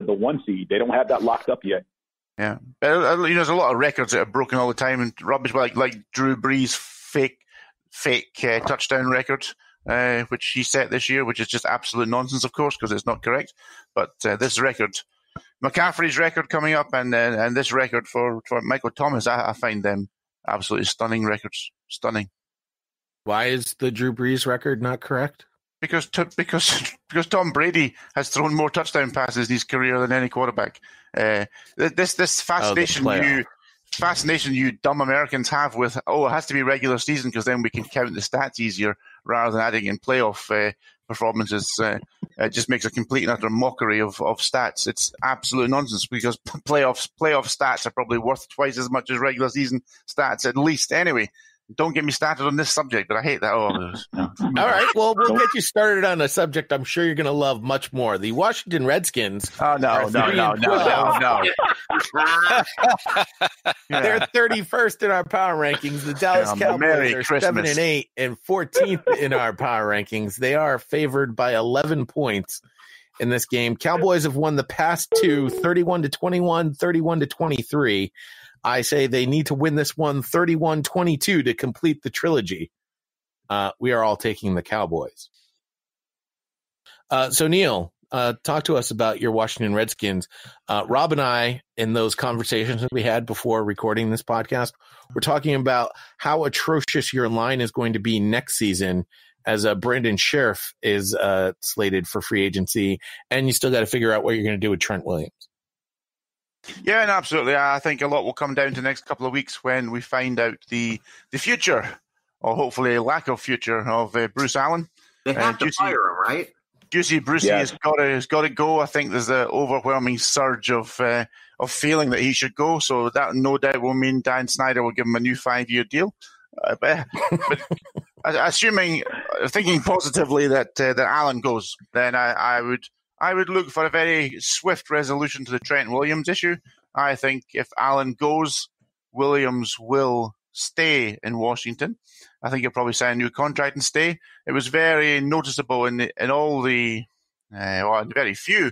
the 1 seed. They don't have that locked up yet. Yeah, there's a lot of records that are broken all the time, and rubbish like Drew Brees' fake touchdown record, which he set this year, which is just absolute nonsense, of course, because it's not correct. But this record, McCaffrey's record coming up, and this record for Michael Thomas, I find them absolutely stunning records. Stunning. Why is the Drew Brees record not correct? Because Tom Brady has thrown more touchdown passes in his career than any quarterback. This fascination you dumb Americans have with, it has to be regular season because then we can count the stats easier rather than adding in playoff performances. It just makes a complete and utter mockery of stats. It's absolute nonsense because playoff stats are probably worth twice as much as regular season stats, at least anyway. Don't get me started on this subject, but I hate that. All right, well, we'll get you started on a subject I'm sure you're going to love much more. The Washington Redskins. Oh, no. They're 31st in our power rankings. The Dallas Cowboys are 7-8 and 14th in our power rankings. They are favored by 11 points in this game. Cowboys have won the past two, 31-21, 31-23. I say they need to win this one 31-22 to complete the trilogy. We are all taking the Cowboys. So, Neil, talk to us about your Washington Redskins. Rob and I, in those conversations that we had before recording this podcast, we're talking about how atrocious your line is going to be next season as Brandon Sheriff is slated for free agency, and you still got to figure out what you're going to do with Trent Williams. Yeah, and absolutely. I think a lot will come down to the next couple of weeks when we find out the future, or hopefully lack of future, of Bruce Allen. They have to fire him, right? Juicy Brucey has got to go. I think there's an overwhelming surge of feeling that he should go. So that no doubt will mean Dan Snyder will give him a new 5-year deal. But thinking positively that Allen goes, then I would look for a very swift resolution to the Trent Williams issue. I think if Allen goes, Williams will stay in Washington. I think he'll probably sign a new contract and stay. It was very noticeable in all the very few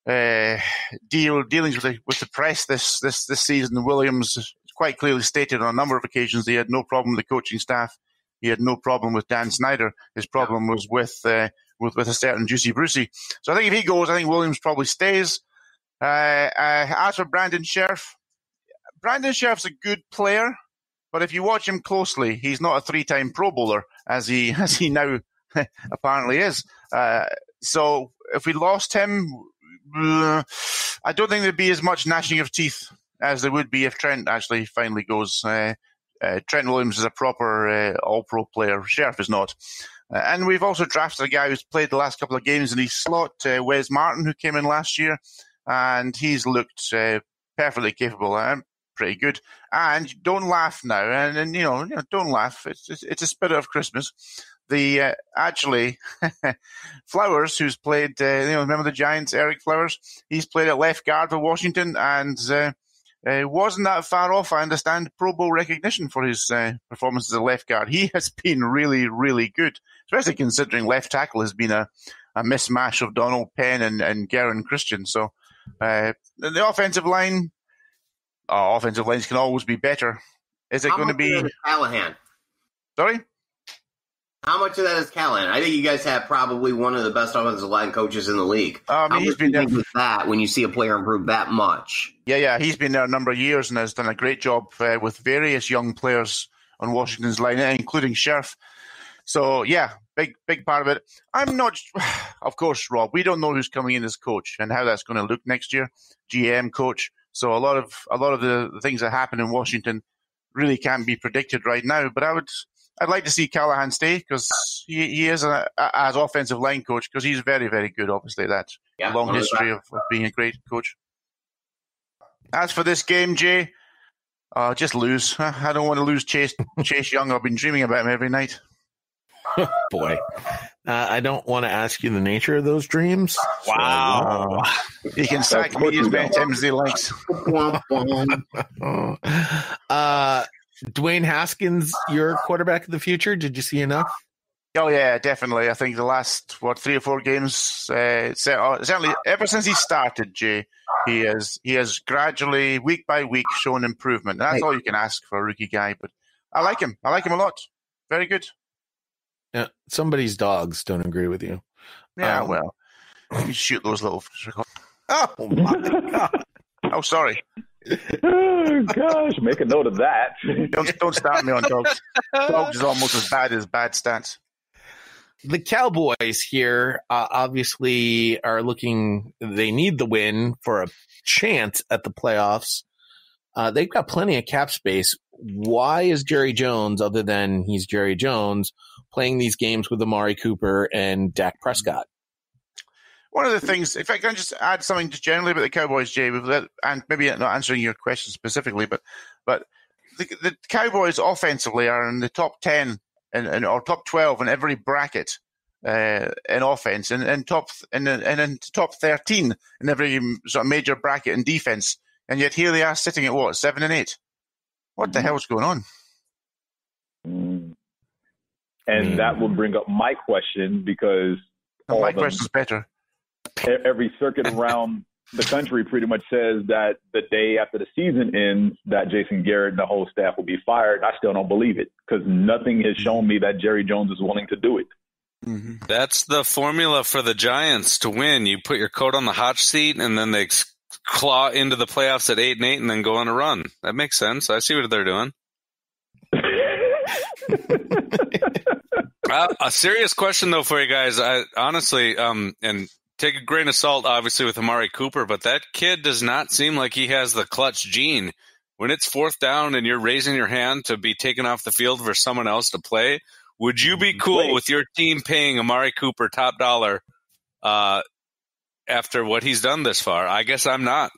dealings with the press this season. Williams quite clearly stated on a number of occasions he had no problem with the coaching staff. He had no problem with Dan Snyder. His problem was with a certain Juicy Brucey. So I think if he goes, I think Williams probably stays. As for Brandon Sheriff's a good player, but if you watch him closely, he's not a 3-time Pro Bowler as he now apparently is. So if we lost him, I don't think there'd be as much gnashing of teeth as there would be if Trent actually finally goes. Trent Williams is a proper all-pro player. Sheriff is not. And we've also drafted a guy who's played the last couple of games in his slot, Wes Martin, who came in last year, and he's looked perfectly capable and pretty good. And don't laugh now, and don't laugh. It's a spirit of Christmas. Actually, Flowers, who's played, remember the Giants, Eric Flowers? He's played at left guard for Washington, and wasn't that far off, I understand, Pro Bowl recognition for his performance as a left guard. He has been really, really good, especially considering left tackle has been a mismatch of Donald Penn and Garen Christian. So the offensive lines can always be better. Is it going to be Callahan? Sorry? How much of that is Callahan? I think you guys have probably one of the best offensive line coaches in the league. He's been there with that when you see a player improve that much. Yeah, he's been there a number of years and has done a great job with various young players on Washington's line, including Sheriff. So yeah, big part of it. I'm not, of course, Rob. We don't know who's coming in as coach and how that's going to look next year. GM coach. So a lot of the things that happen in Washington really can't be predicted right now. But I'd like to see Callahan stay because he is as offensive line coach because he's very, very good, obviously. That's a long history of being a great coach. As for this game, Jay, just lose. I don't want to lose Chase Young. I've been dreaming about him every night. Boy, I don't want to ask you the nature of those dreams. Wow. He can sack me as many times as he likes. Dwayne Haskins, your quarterback of the future. Did you see enough? Oh yeah, definitely. I think the last 3 or 4 games, certainly ever since he started, Jay, he has gradually, week by week, shown improvement. And that's all you can ask for a rookie guy. But I like him. I like him a lot. Very good. Yeah, somebody's dogs don't agree with you. Yeah, well, you shoot those little. Oh my God! Oh, sorry. Oh, gosh, make a note of that. Don't start me on dogs. Dogs is almost as bad as bad stats. The Cowboys here obviously are looking. They need the win for a chance at the playoffs. They've got plenty of cap space. Why is Jerry Jones, other than he's Jerry Jones, playing these games with Amari Cooper and Dak Prescott? One of the things, if I can just add something just generally about the Cowboys, Jay, and maybe not answering your question specifically, but the Cowboys offensively are in the top 10 or top 12 in every bracket in offense, and in top 13 in every sort of major bracket in defense, and yet here they are sitting at what, 7 and 8? What the hell's going on? And that will bring up my question, because my question's better. Every circuit around the country pretty much says that the day after the season ends, that Jason Garrett and the whole staff will be fired. I still don't believe it, because nothing has shown me that Jerry Jones is willing to do it. Mm-hmm. That's the formula for the Giants to win. You put your coat on the hot seat, and then they claw into the playoffs at 8-8, and then go on a run. That makes sense. I see what they're doing. A serious question though for you guys. I honestly, and take a grain of salt, obviously, with Amari Cooper, but that kid does not seem like he has the clutch gene. When it's 4th down and you're raising your hand to be taken off the field for someone else to play, would you be cool with your team paying Amari Cooper top dollar after what he's done this far? I guess I'm not.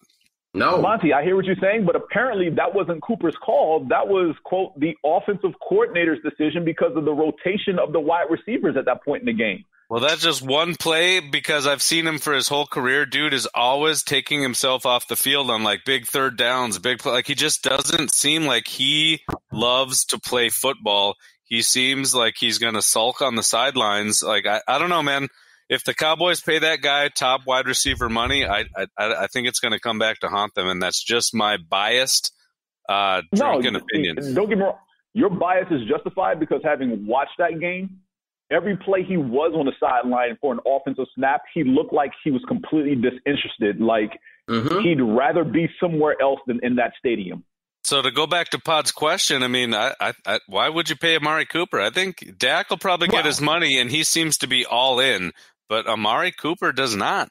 No. Monty, I hear what you're saying, but apparently that wasn't Cooper's call. That was, quote, the offensive coordinator's decision because of the rotation of the wide receivers at that point in the game. Well, that's just one play, because I've seen him for his whole career. Dude is always taking himself off the field on like big 3rd downs, big play. Like, he just doesn't seem like he loves to play football. He seems like he's going to sulk on the sidelines. Like, I don't know, man. If the Cowboys pay that guy top wide receiver money, I think it's going to come back to haunt them, and that's just my biased, drunken opinion. Don't get me wrong. Your bias is justified, because having watched that game, every play he was on the sideline for an offensive snap, he looked like he was completely disinterested. Like he'd rather be somewhere else than in that stadium. So to go back to Pod's question, I mean, why would you pay Amari Cooper? I think Dak will probably get his money, and he seems to be all in, but Amari Cooper does not.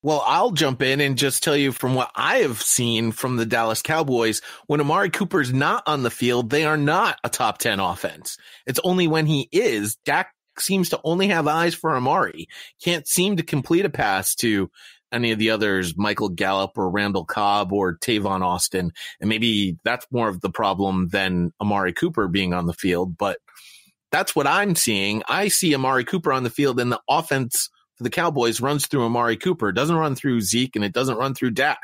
Well, I'll jump in and just tell you from what I have seen from the Dallas Cowboys, when Amari Cooper's not on the field, they are not a top 10 offense. It's only when he is. Dak seems to only have eyes for Amari. Can't seem to complete a pass to any of the others, Michael Gallup or Randall Cobb or Tavon Austin. And maybe that's more of the problem than Amari Cooper being on the field. But that's what I'm seeing. I see Amari Cooper on the field, and the offense for the Cowboys runs through Amari Cooper. It doesn't run through Zeke, and it doesn't run through Dak.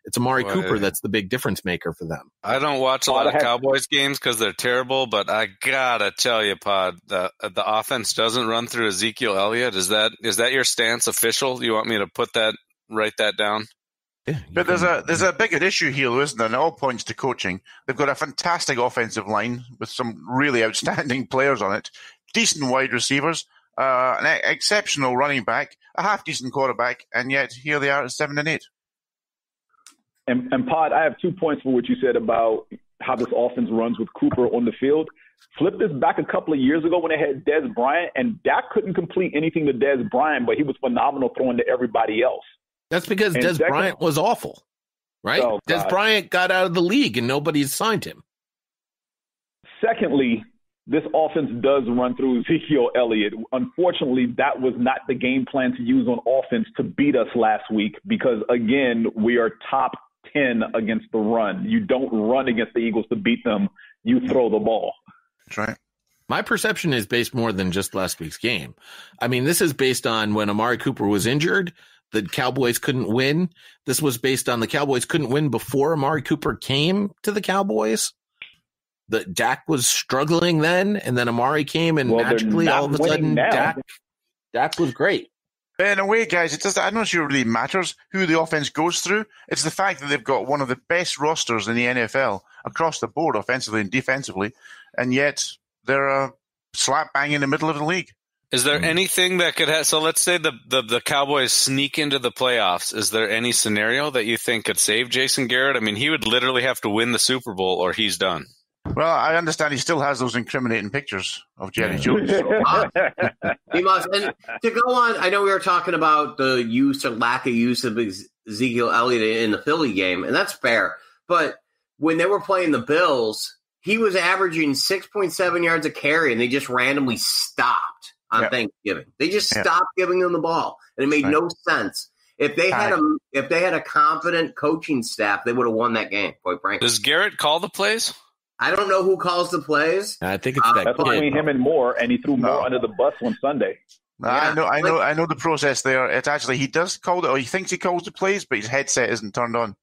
It's Amari Cooper that's the big difference maker for them. I don't watch a lot of Cowboys games because they're terrible, but I gotta tell you, Pod, the offense doesn't run through Ezekiel Elliott. Is that your stance official? You want me to write that down? Yeah, but there's a bigger issue here, isn't there? And it all points to coaching. They've got a fantastic offensive line with some really outstanding players on it, decent wide receivers, an exceptional running back, a half-decent quarterback, and yet here they are at 7 and 8. And Pod, I have 2 points for what you said about how this offense runs with Cooper on the field. Flip this back a couple of years ago when they had Dez Bryant, and Dak couldn't complete anything to Dez Bryant, but he was phenomenal throwing to everybody else. That's because Dez Bryant was awful, right? Oh, Dez Bryant got out of the league, and nobody's signed him. Secondly, this offense does run through Ezekiel Elliott. Unfortunately, that was not the game plan to use on offense to beat us last week, because, again, we are top 10 against the run. You don't run against the Eagles to beat them. You throw the ball. That's right. My perception is based more than just last week's game. I mean, this is based on when Amari Cooper was injured, the Cowboys couldn't win. This was based on the Cowboys couldn't win before Amari Cooper came to the Cowboys. Dak was struggling then, and then Amari came, and magically all of a sudden Dak was great. In a way, guys, I'm not sure it really matters who the offense goes through. It's the fact that they've got one of the best rosters in the NFL across the board, offensively and defensively, and yet they're slap bang in the middle of the league. Is there anything that could have? So let's say the Cowboys sneak into the playoffs. Is there any scenario that you think could save Jason Garrett? I mean, he would literally have to win the Super Bowl or he's done. Well, I understand he still has those incriminating pictures of Jerry Jones. He must. And to go on, I know we were talking about the use or lack of use of Ezekiel Elliott in the Philly game, and that's fair. But when they were playing the Bills, he was averaging 6.7 yards a carry, and they just randomly stopped on Thanksgiving. They just stopped giving him the ball, and it made no sense. If they had a confident coaching staff, they would have won that game, quite frankly. Does Garrett call the plays? I don't know who calls the plays. I think it's that between him and Moore, and he threw Moore under the bus on Sunday. I know the process there. It's actually he does call it, or he thinks he calls the plays, but his headset isn't turned on.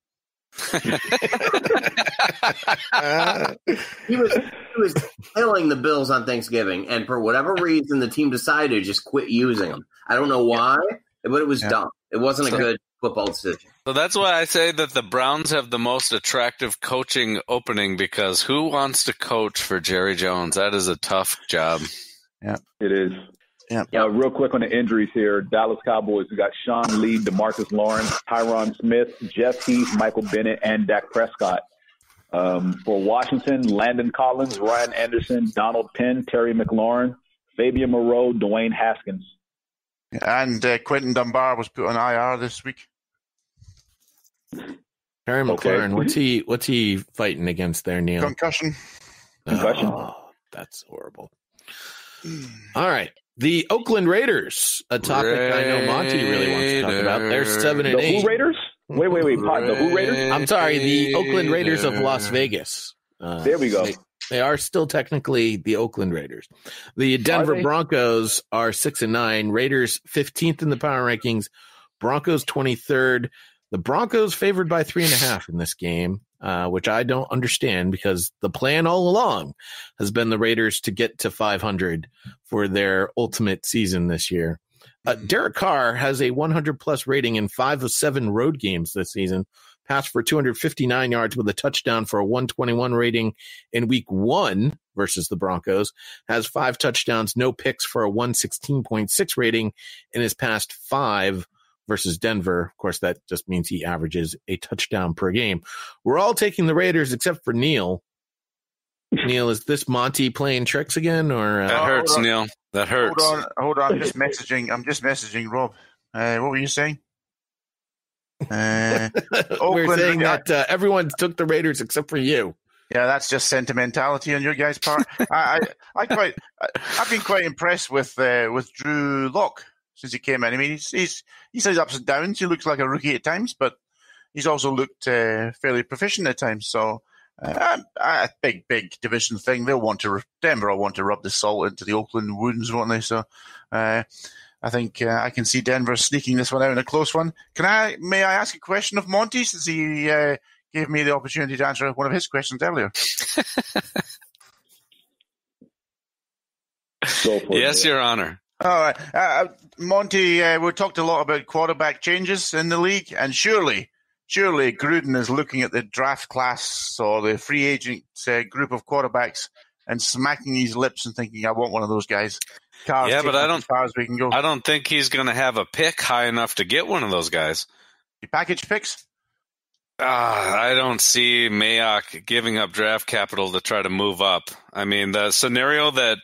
He was killing the Bills on Thanksgiving, and for whatever reason, the team decided to just quit using them. I don't know why, but it was dumb. It wasn't a good football decision. So that's why I say that the Browns have the most attractive coaching opening, because who wants to coach for Jerry Jones? That is a tough job. Yeah, it is. Yeah. Real quick on the injuries here. Dallas Cowboys, we got Sean Lee, DeMarcus Lawrence, Tyron Smith, Jeff Heath, Michael Bennett, and Dak Prescott. For Washington, Landon Collins, Ryan Anderson, Donald Penn, Terry McLaurin, Fabian Moreau, Dwayne Haskins. And Quentin Dunbar was put on IR this week. Terry McLaurin, what's he fighting against there, Neil? Concussion. Oh, that's horrible. All right. The Oakland Raiders, a topic I know Monty really wants to talk about. They're 7-8. The who Raiders? Wait. The who Raiders? I'm sorry, the Oakland Raiders of Las Vegas. There we go. They are still technically the Oakland Raiders. The Denver Broncos are 6-9. Raiders 15th in the power rankings. Broncos 23rd. The Broncos favored by 3.5 in this game, which I don't understand, because the plan all along has been the Raiders to get to 500 for their ultimate season this year. Derek Carr has a 100-plus rating in 5 of 7 road games this season, passed for 259 yards with a touchdown for a 121 rating in week 1 versus the Broncos, has 5 touchdowns, no picks for a 116.6 rating in his past 5 versus Denver. Of course, that just means he averages a touchdown per game. We're all taking the Raiders except for Neil. Neil, is this Monty playing tricks again, or that hurts, Neil? That hurts. Hold on. I'm just messaging Rob. What were you saying? We're saying that everyone took the Raiders except for you. Yeah, that's just sentimentality on your guys' part. I've been quite impressed with Drew Lock since he came in. I mean, he's had ups and downs. He looks like a rookie at times, but he's also looked fairly proficient at times. So a big division thing. Denver will want to rub the salt into the Oakland wounds, won't they? So I think I can see Denver sneaking this one out in a close one. May I ask a question of Monty, since he gave me the opportunity to answer one of his questions earlier? Yes, Your Honor. All right. Monty, we talked a lot about quarterback changes in the league, and surely Gruden is looking at the draft class or the free agent group of quarterbacks and smacking his lips and thinking, I want one of those guys. But as far as we can go. I don't think he's going to have a pick high enough to get one of those guys. You package picks? I don't see Mayock giving up draft capital to try to move up. I mean, the scenario that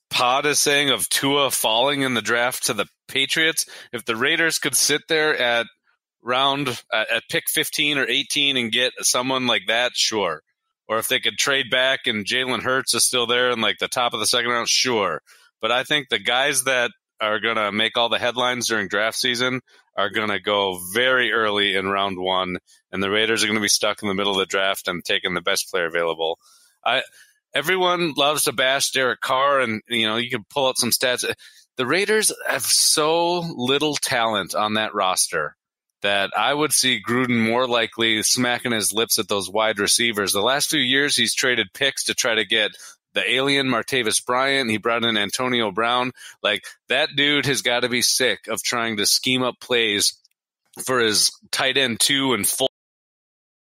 Pod is saying of Tua falling in the draft to the Patriots, if the Raiders could sit there at pick 15 or 18 and get someone like that, sure. Or if they could trade back and Jalen Hurts is still there in like the top of the second round, sure. But I think the guys that are going to make all the headlines during draft season are going to go very early in round 1, and the Raiders are going to be stuck in the middle of the draft and taking the best player available. Everyone loves to bash Derek Carr, and you can pull out some stats. The Raiders have so little talent on that roster that I would see Gruden more likely smacking his lips at those wide receivers. The last few years, he's traded picks to try to get the alien Martavis Bryant. He brought in Antonio Brown. Like, that dude has got to be sick of trying to scheme up plays for his tight end 2 and 4